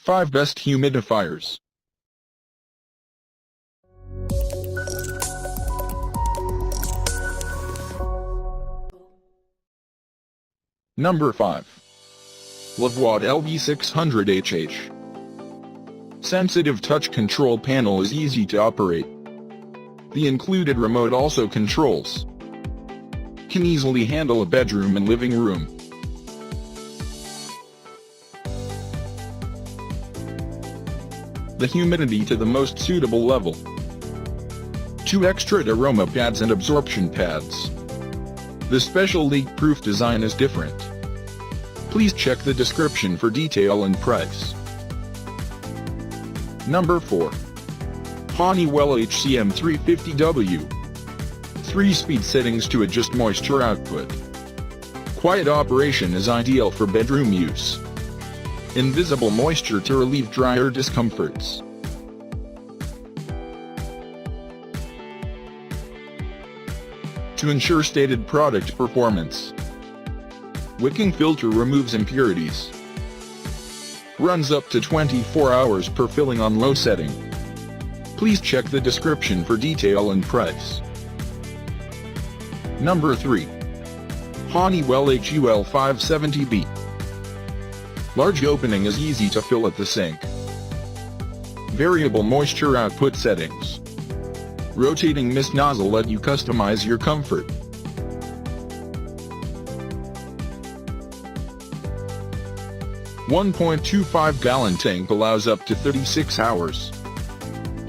5 Best Humidifiers. Number 5. Lavwad LV600HH. Sensitive touch control panel is easy to operate. The included remote also controls. Can easily handle a bedroom and living room. The humidity to the most suitable level. 2 extra aroma pads and absorption pads. The special leak-proof design is different. Please check the description for detail and price. Number 4. Honeywell HCM350W. 3-speed settings to adjust moisture output. Quiet operation is ideal for bedroom use. Invisible moisture to relieve dryer discomforts. To ensure stated product performance. Wicking filter removes impurities. Runs up to 24 hours per filling on low setting. Please check the description for detail and price. Number 3. Honeywell HUL570B. Large opening is easy to fill at the sink. Variable moisture output settings. Rotating mist nozzle let you customize your comfort. .25 gallon tank allows up to 36 hours.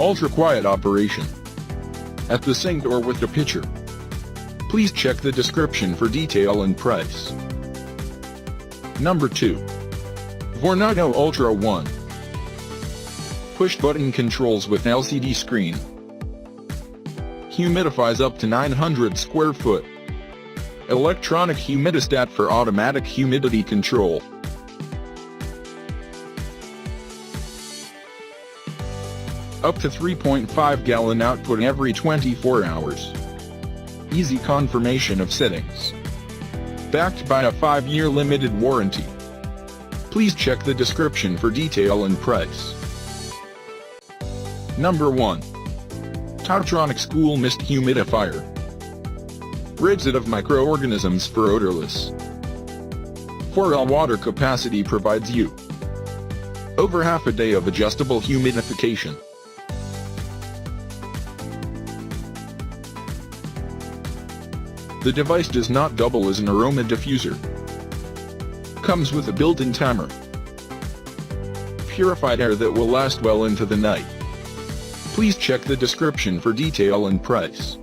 Ultra quiet operation. At the sink or with a pitcher. Please check the description for detail and price. Number 2. Vornado Ultra 1. Push button controls with LCD screen. Humidifies up to 900 square foot. Electronic humidistat for automatic humidity control. Up to 3.5 gallon output every 24 hours. Easy confirmation of settings. Backed by a 5-year limited warranty. Please check the description for detail and price. Number 1. Tautronic School Mist Humidifier. Rids it of microorganisms for odorless. 4L water capacity provides you over half a day of adjustable humidification. The device does not double as an aroma diffuser. Comes with a built-in timer. Purified air that will last well into the night. Please check the description for detail and price.